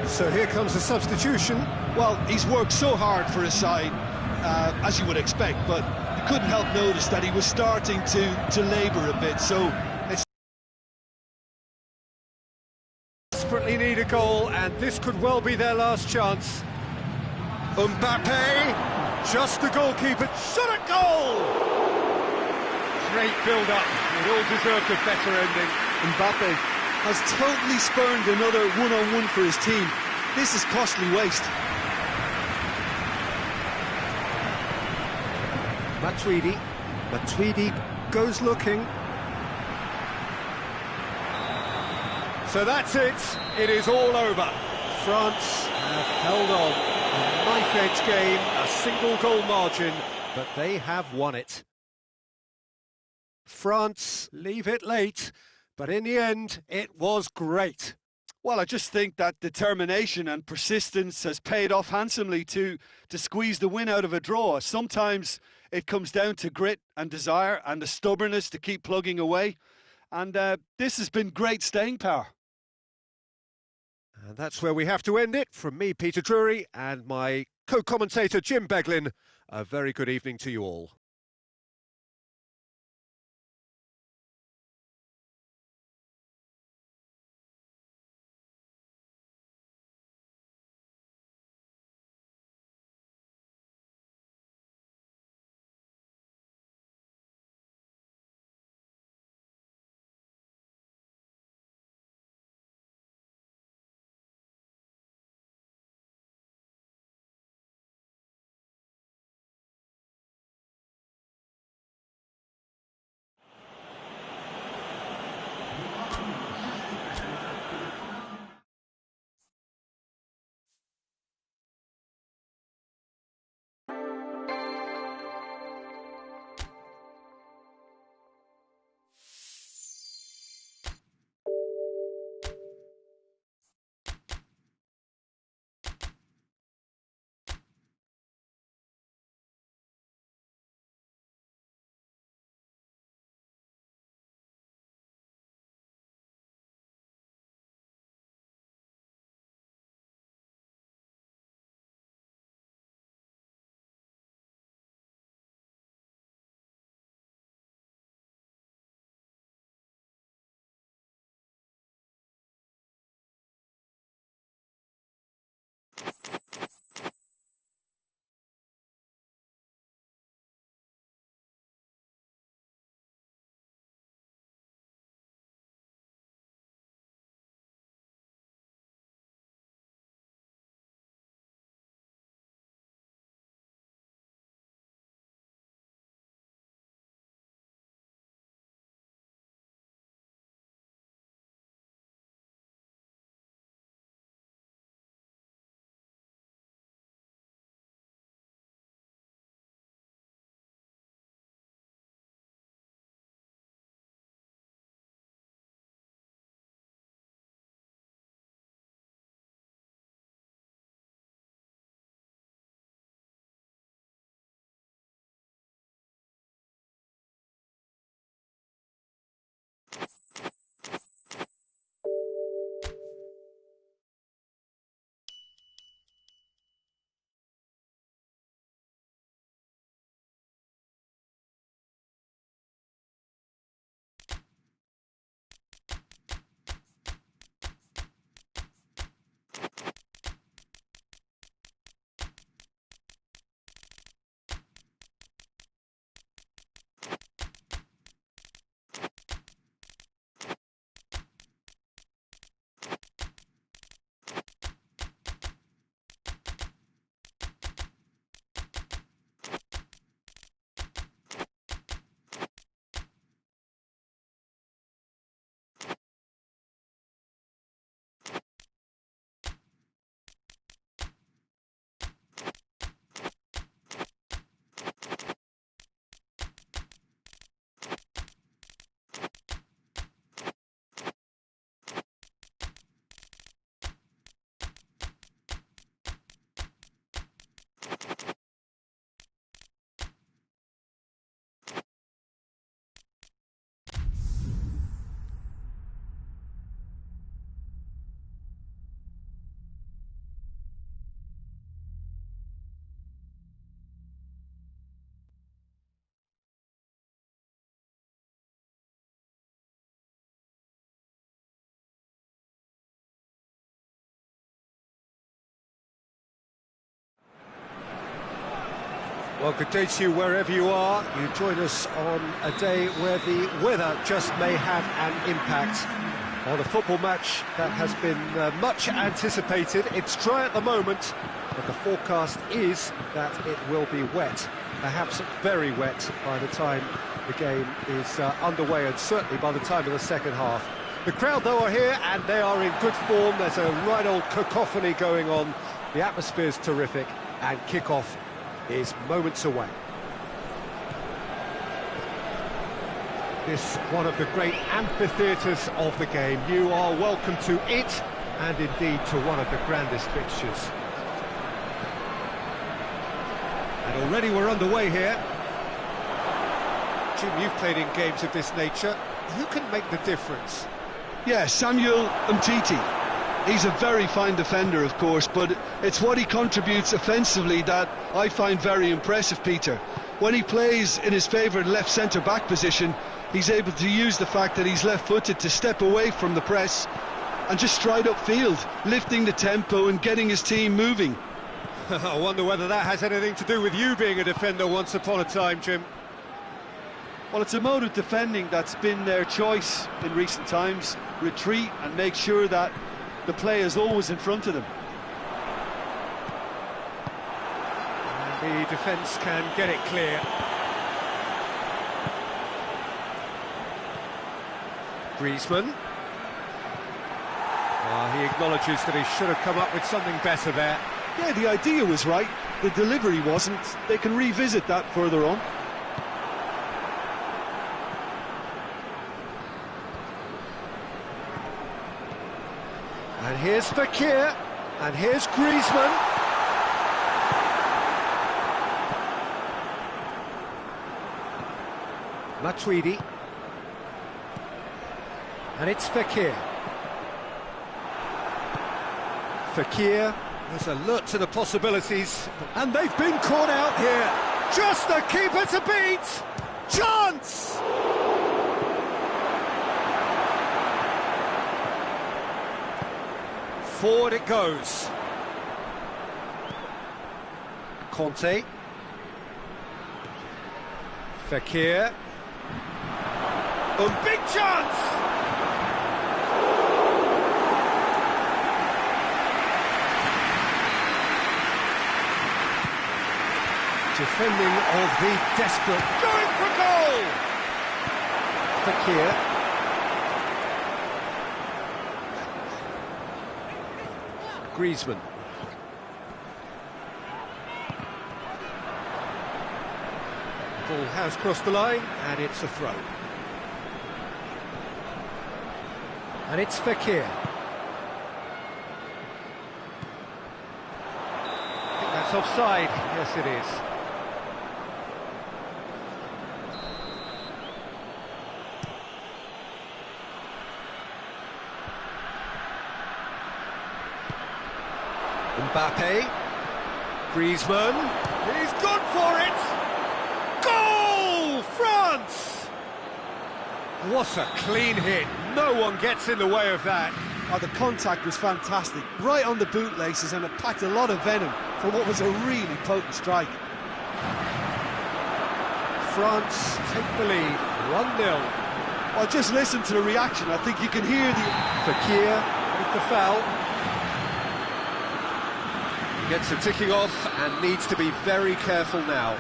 So here comes the substitution. Well, he's worked so hard for his side, as you would expect, but you couldn't help notice that he was starting to labour a bit, so it's... Desperately need a goal, and this could well be their last chance. Mbappe, just the goalkeeper, shot at goal! Great build-up, it all deserved a better ending. Mbappe has totally spurned another one-on-one for his team. This is costly waste. Matuidi goes looking. So that's it. It is all over. France have held on. A knife-edge game, a single-goal margin, but they have won it. France leave it late, but in the end, it was great. Well, I just think that determination and persistence has paid off handsomely to squeeze the win out of a draw. Sometimes it comes down to grit and desire and the stubbornness to keep plugging away. And this has been great staying power. And that's where we have to end it. From me, Peter Drury, and my co-commentator, Jim Beglin, a very good evening to you all. Well, good day to you wherever you are. You join us on a day where the weather just may have an impact on a football match that has been much anticipated. It's dry at the moment, but the forecast is that it will be wet, perhaps very wet by the time the game is underway, and certainly by the time of the second half. The crowd, though, are here, and they are in good form. There's a right old cacophony going on. The atmosphere's terrific, and kick-off is moments away. This one of the great amphitheatres of the game. You are welcome to it, and indeed to one of the grandest fixtures. And already we're underway here. Jim, you've played in games of this nature. Who can make the difference? Yeah, Samuel Umtiti. He's a very fine defender, of course, but it's what he contributes offensively that I find very impressive, Peter. When he plays in his favourite left centre-back position, he's able to use the fact that he's left-footed to step away from the press and just stride upfield, lifting the tempo and getting his team moving. I wonder whether that has anything to do with you being a defender once upon a time, Jim. Well, it's a mode of defending that's been their choice in recent times. Retreat and make sure that the play is always in front of them. And the defence can get it clear. Griezmann. He acknowledges that he should have come up with something better there. Yeah, the idea was right, the delivery wasn't. They can revisit that further on. And here's Fekir, and here's Griezmann. Matuidi. And it's Fekir. Fekir has alert to the possibilities, and they've been caught out here. Just the keeper to beat! Chance! Forward it goes. Conte. Fekir. Big chance! Defending of the desperate. Going for goal! Fekir. Griezmann. Ball has crossed the line, and it's a throw. And it's Fekir. I think that's offside. Yes, it is. Mbappe, Griezmann, he's gone for it! Goal! France! What a clean hit, no one gets in the way of that. Oh, the contact was fantastic, right on the bootlaces, and it packed a lot of venom for what was a really potent strike. France take the lead, 1-0. Well, just listen to the reaction, I think you can hear the... Fekir with the foul. Gets the ticking off and needs to be very careful now.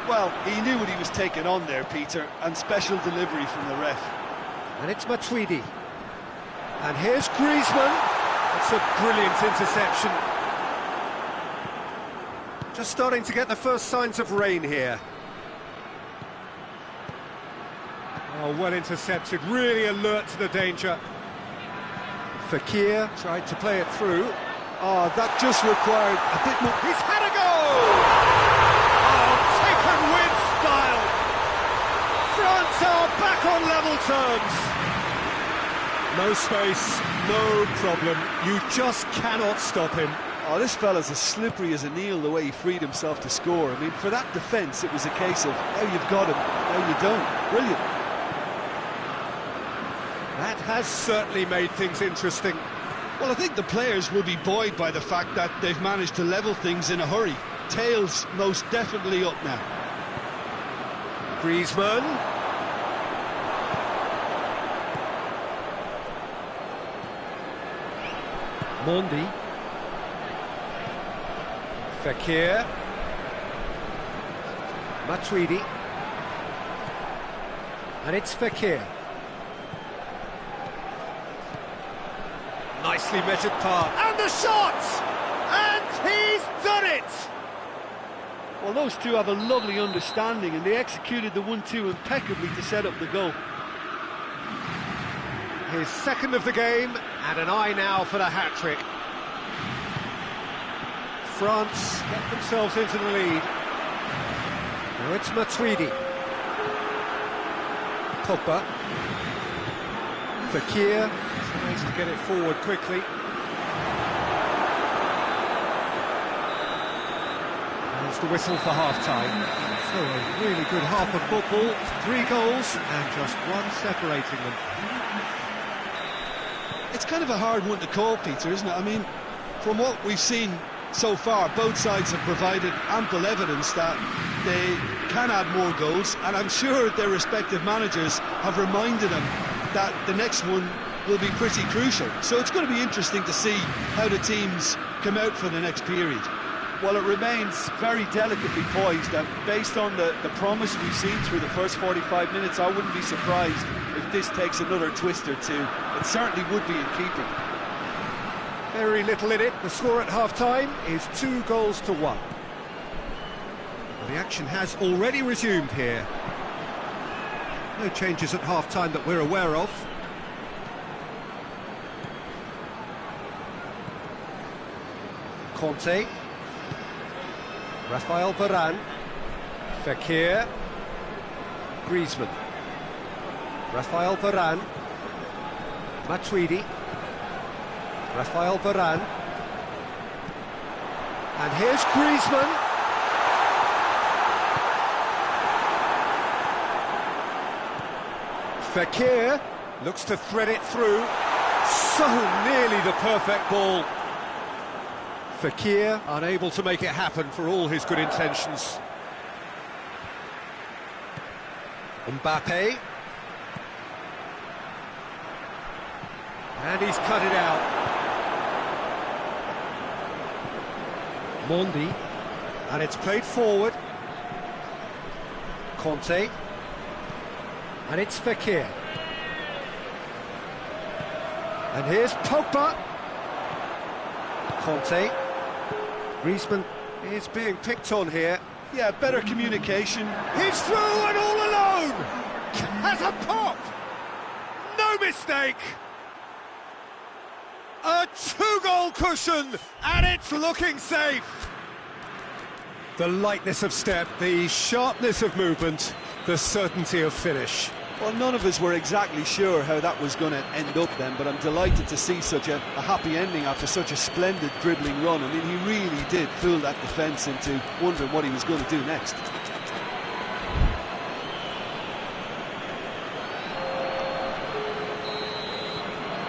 Well, he knew what he was taking on there, Peter, and special delivery from the ref. And it's Matuidi. And here's Griezmann. That's a brilliant interception. Just starting to get the first signs of rain here. Oh, well intercepted, really alert to the danger. Fekir tried to play it through. Oh, that just required a bit more... He's had a go! Oh, taken with style! France are back on level terms! No space, no problem. You just cannot stop him. Oh, this fella's as slippery as an eel the way he freed himself to score. I mean, for that defence, it was a case of, now you've got him, now you don't. Brilliant. That has certainly made things interesting. Well, I think the players will be buoyed by the fact that they've managed to level things in a hurry. Tails most definitely up now. Griezmann. Mondi. Fekir. Matuidi. And it's Fekir. Nicely measured pass. And the shot! And he's done it! Well, those two have a lovely understanding, and they executed the 1-2 impeccably to set up the goal. His second of the game, and an eye now for the hat-trick. France get themselves into the lead. Now it's Matuidi. Pogba. Fekir tries to get it forward quickly. the whistle for half-time. So a really good half of football, 3 goals and just one separating them. It's kind of a hard one to call, Peter, isn't it? I mean, from what we've seen so far, both sides have provided ample evidence that they can add more goals, and I'm sure their respective managers have reminded them that the next one will be pretty crucial. So it's going to be interesting to see how the teams come out for the next period. Well, it remains very delicately poised, and based on the promise we've seen through the first 45 minutes, I wouldn't be surprised if this takes another twist or two. It certainly would be in keeping. Very little in it. The score at half-time is 2 goals to 1. Well, the action has already resumed here. No changes at half-time that we're aware of. Conte. Rafael Varane. Fekir. Griezmann. Rafael Varane. Matuidi. Rafael Varane. And here's Griezmann. Fekir looks to thread it through. So nearly the perfect ball. Fekir unable to make it happen for all his good intentions. Mbappe. And he's cut it out. Mondi. And it's played forward. Conte. And it's Fekir. And here's Pogba. Conte. Griezmann is being picked on here. Yeah, better communication. He's through and all alone! Has a pop! No mistake! A 2-goal cushion, and it's looking safe! The lightness of step, the sharpness of movement, the certainty of finish. Well, none of us were exactly sure how that was going to end up then, but I'm delighted to see such a happy ending after such a splendid dribbling run. I mean, he really did fool that defence into wondering what he was going to do next.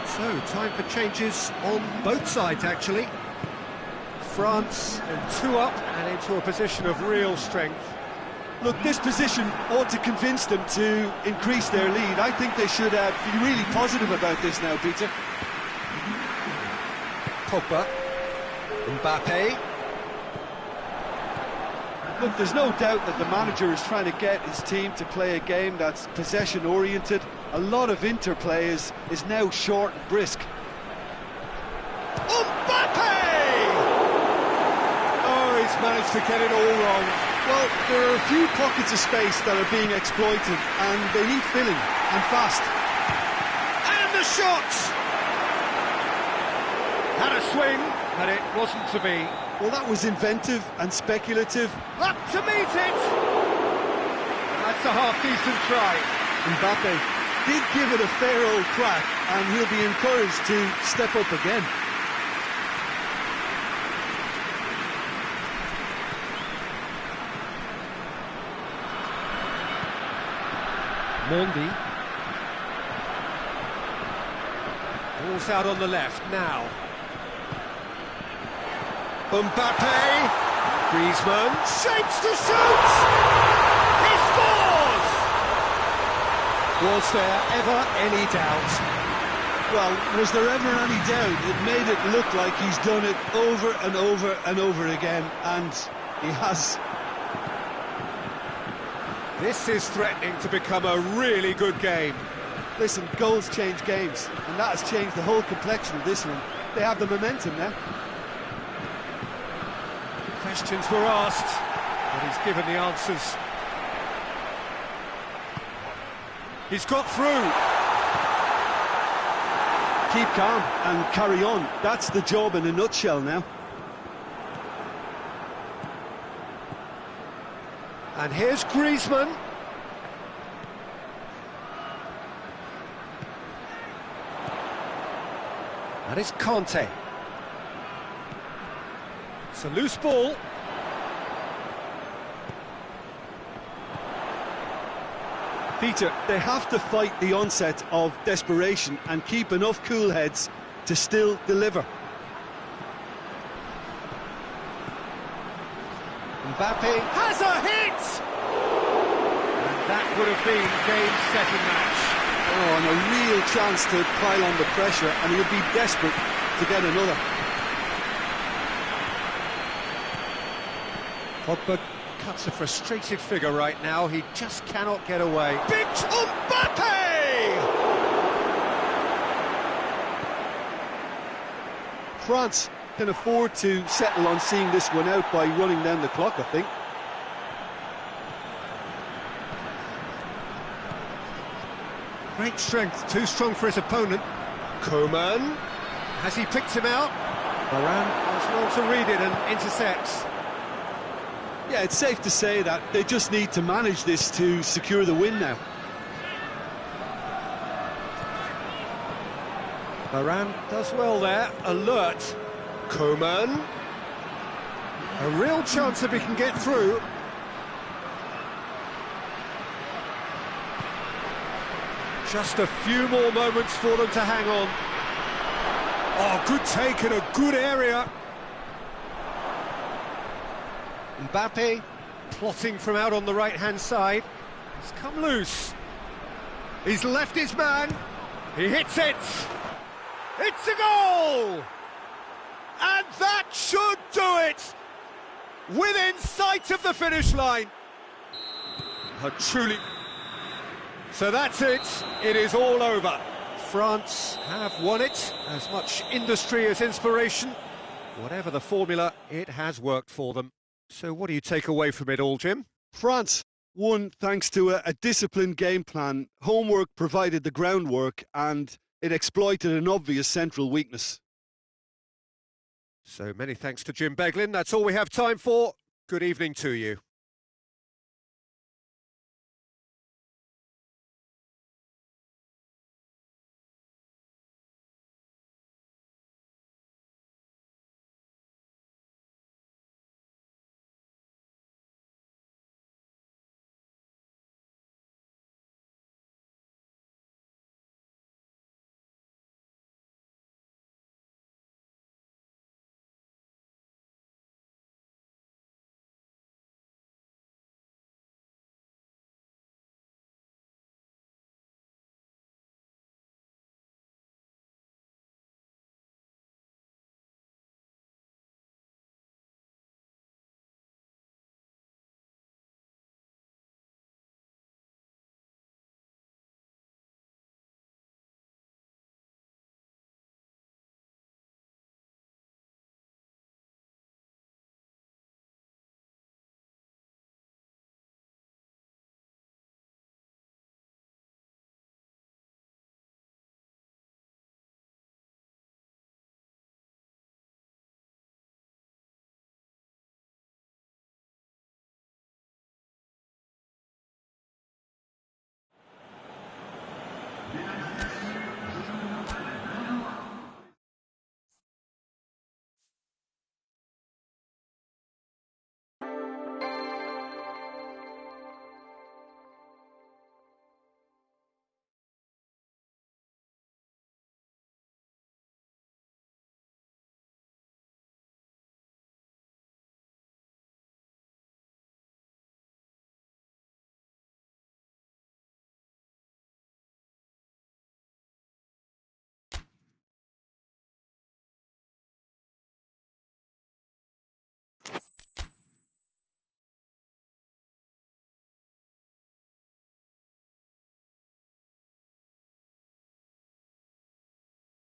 So, time for changes on both sides, actually. France in 2 up and into a position of real strength. Look, this position ought to convince them to increase their lead. I think they should be really positive about this now, Peter. Pogba. Mbappe. Look, there's no doubt that the manager is trying to get his team to play a game that's possession-oriented. A lot of interplay is now short and brisk. Mbappe! Oh, he's managed to get it all wrong. Well, there are a few pockets of space that are being exploited, and they need filling, and fast. And the shot! Had a swing, but it wasn't to be. Well, that was inventive and speculative. Up to meet it! That's a half-decent try. Mbappe did give it a fair old crack, and he'll be encouraged to step up again. Mondi. Ball's out on the left now. Mbappe. Griezmann. Shapes to shoot! He scores! Was there ever any doubt? Well, was there ever any doubt? It made it look like he's done it over and over and over again, and he has. This is threatening to become a really good game. Listen, goals change games, and that has changed the whole complexion of this one. They have the momentum now. Questions were asked, but he's given the answers. He's got through. Keep calm and carry on. That's the job in a nutshell now. And here's Griezmann. And it's Conte. It's a loose ball. Peter, they have to fight the onset of desperation and keep enough cool heads to still deliver. Mbappe has a hit! And that would have been game, set and match. Oh, and a real chance to pile on the pressure, and he'll be desperate to get another. Pogba cuts a frustrated figure right now. He just cannot get away. Big Mbappe! France can afford to settle on seeing this one out by running down the clock, I think. Great strength, too strong for his opponent. Koeman. Has he picked him out? Varane does well to read it and intercepts. Yeah, it's safe to say that they just need to manage this to secure the win now. Varane does well there, alert. Koeman. A real chance if he can get through. Just a few more moments for them to hang on. Oh, good take in a good area. Mbappe plotting from out on the right-hand side. He's come loose. He's left his man. He hits it. It's a goal! And that should do it! Within sight of the finish line. Truly. So that's it. It is all over. France have won it. As much industry as inspiration. Whatever the formula, it has worked for them. So what do you take away from it all, Jim? France won thanks to a disciplined game plan. Homework provided the groundwork and it exploited an obvious central weakness. So many thanks to Jim Beglin. That's all we have time for. Good evening to you.